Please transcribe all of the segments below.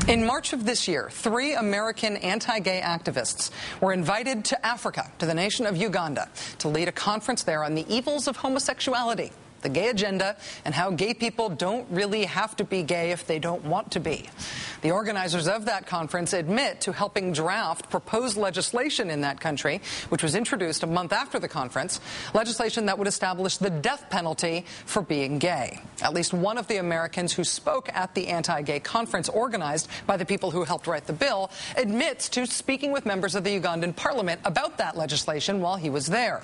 In March of this year, 3 American anti-gay activists were invited to Africa, to the nation of Uganda, to lead a conference there on the evils of homosexuality, the gay agenda, and how gay people don't really have to be gay if they don't want to be. The organizers of that conference admit to helping draft proposed legislation in that country, which was introduced a month after the conference, legislation that would establish the death penalty for being gay. At least one of the Americans who spoke at the anti-gay conference organized by the people who helped write the bill admits to speaking with members of the Ugandan parliament about that legislation while he was there.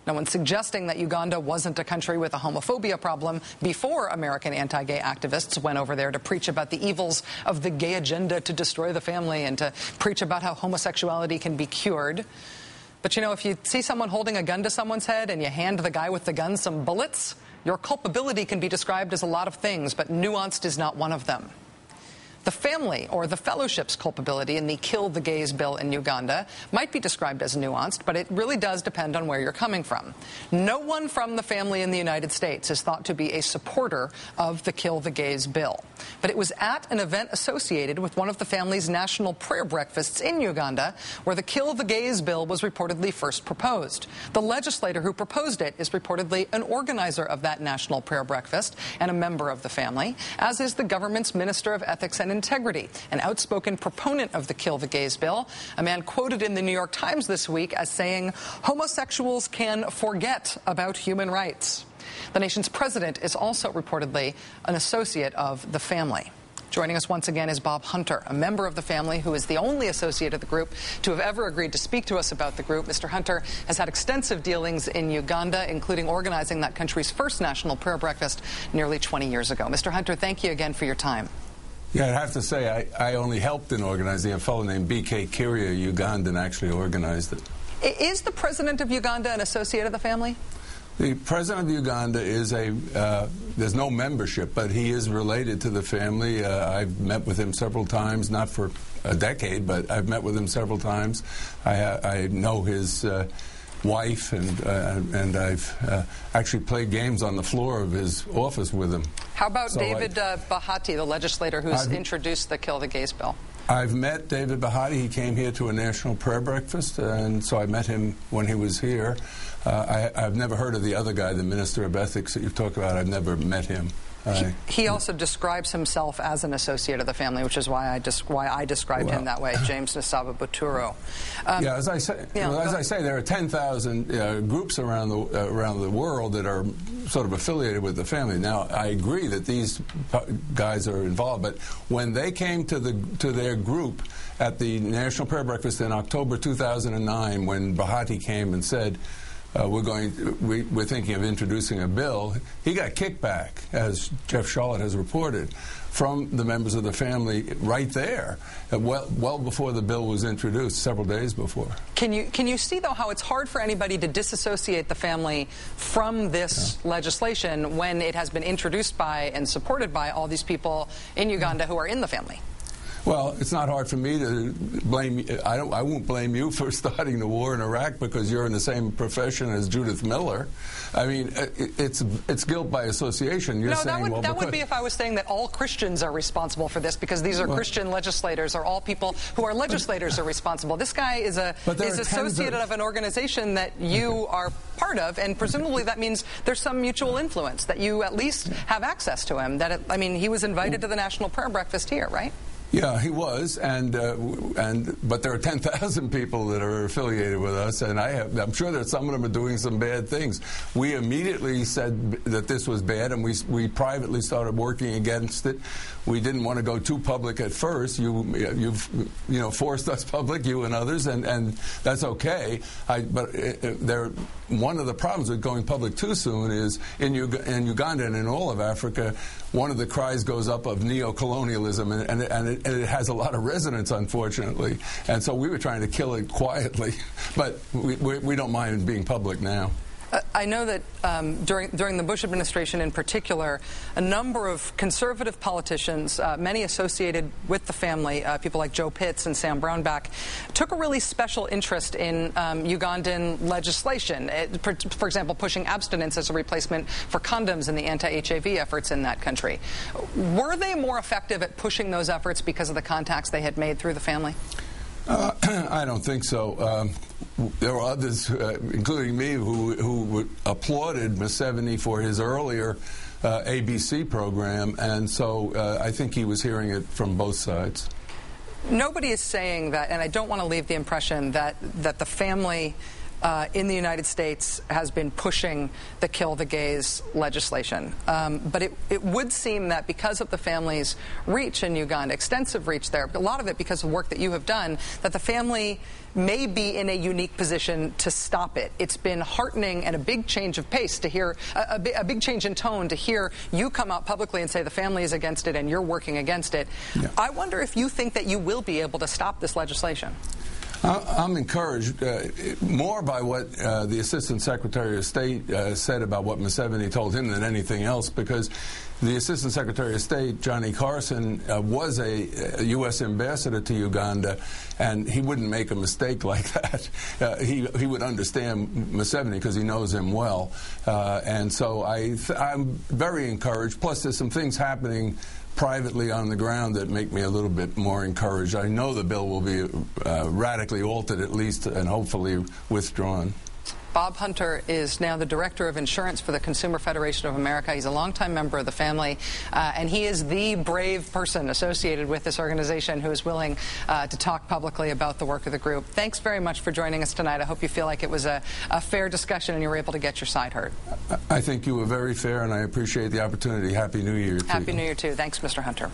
No one's suggesting that Uganda wasn't a country with a homophobia problem before American anti-gay activists went over there to preach about the evils of the gay agenda to destroy the family and to preach about how homosexuality can be cured. But, you know, if you see someone holding a gun to someone's head and you hand the guy with the gun some bullets, your culpability can be described as a lot of things, but nuanced is not one of them. The family or the fellowship's culpability in the Kill the Gays bill in Uganda might be described as nuanced, but it really does depend on where you're coming from. No one from the family in the United States is thought to be a supporter of the Kill the Gays bill. But it was at an event associated with one of the family's national prayer breakfasts in Uganda where the Kill the Gays bill was reportedly first proposed. The legislator who proposed it is reportedly an organizer of that national prayer breakfast and a member of the family, as is the government's Minister of Ethics and Integrity, an outspoken proponent of the Kill the Gays bill, a man quoted in the New York Times this week as saying, "Homosexuals can forget about human rights." The nation's president is also reportedly an associate of the family. Joining us once again is Bob Hunter, a member of the family who is the only associate of the group to have ever agreed to speak to us about the group. Mr. Hunter has had extensive dealings in Uganda, including organizing that country's first national prayer breakfast nearly 20 years ago. Mr. Hunter, thank you again for your time. Yeah, I'd have to say I only helped in organizing. A fellow named B.K. Kiria, Ugandan, actually organized it. Is the president of Uganda an associate of the family? The president of Uganda is there's no membership, but he is related to the family. I've met with him several times, not for a decade, but I've met with him several times. I know his wife, and I've actually played games on the floor of his office with him. How about David Bahati, the legislator who's introduced the Kill the Gays bill? I've met David Bahati. He came here to a national prayer breakfast, and so I met him when he was here. I've never heard of the other guy, the Minister of Ethics that you've talked about. I've never met him. He also describes himself as an associate of the family, which is why I described him that way, James Nasaba Buturo. Yeah, as I say, there are 10,000 groups around the world that are sort of affiliated with the family. Now, I agree that these guys are involved, but when they came to their group at the National Prayer Breakfast in October 2009, when Bahati came and said, we're thinking of introducing a bill, he got kickback, as Jeff Charlotte has reported, from the members of the family right there, well before the bill was introduced, several days before. Can you see, though, how it's hard for anybody to disassociate the family from this legislation when it has been introduced by and supported by all these people in Uganda who are in the family? Well, it's not hard for me to blame. I won't blame you for starting the war in Iraq because you're in the same profession as Judith Miller. I mean, it's guilt by association. You're saying, that would be if I was saying that all Christians are responsible for this because these are Christian legislators, or all people who are legislators are responsible. This guy is associated of an organization that you are part of, and presumably that means there's some mutual influence, that you at least have access to him. He was invited to the National Prayer Breakfast here, right? Yeah, he was, but there are 10,000 people that are affiliated with us, and I'm sure that some of them are doing some bad things. We immediately said that this was bad, and we privately started working against it. We didn't want to go too public at first. You've forced us public, you and others, and that's okay. One of the problems with going public too soon is in Uganda and in all of Africa, one of the cries goes up of neo-colonialism, and it has a lot of resonance, unfortunately. And so we were trying to kill it quietly, but we don't mind being public now. I know that during the Bush administration in particular, a number of conservative politicians, many associated with the family, people like Joe Pitts and Sam Brownback, took a really special interest in Ugandan legislation. For example, pushing abstinence as a replacement for condoms in the anti-HIV efforts in that country. Were they more effective at pushing those efforts because of the contacts they had made through the family? I don't think so. There were others, including me, who applauded Museveni for his earlier ABC program, and so I think he was hearing it from both sides. Nobody is saying that, and I don't want to leave the impression that the family in the United States has been pushing the Kill the Gays legislation. But it would seem that because of the family's reach in Uganda, extensive reach there, a lot of it because of work that you have done, that the family may be in a unique position to stop it. It's been heartening and a big change of pace to hear, a big change in tone to hear you come out publicly and say the family is against it and you're working against it. Yeah. I wonder if you think that you will be able to stop this legislation. I'm encouraged more by what the Assistant Secretary of State said about what Museveni told him than anything else, because the Assistant Secretary of State, Johnny Carson, was a U.S. ambassador to Uganda, and he wouldn't make a mistake like that. He would understand Museveni because he knows him well. And so I'm very encouraged. Plus, there's some things happening privately on the ground that make me a little bit more encouraged. I know the bill will be radically altered at least, and hopefully withdrawn. Bob Hunter is now the Director of Insurance for the Consumer Federation of America. He's a longtime member of the family, and he is the brave person associated with this organization who is willing to talk publicly about the work of the group. Thanks very much for joining us tonight. I hope you feel like it was a fair discussion and you were able to get your side heard. I think you were very fair, and I appreciate the opportunity. Happy New Year to you. Happy New Year, too. Thanks, Mr. Hunter.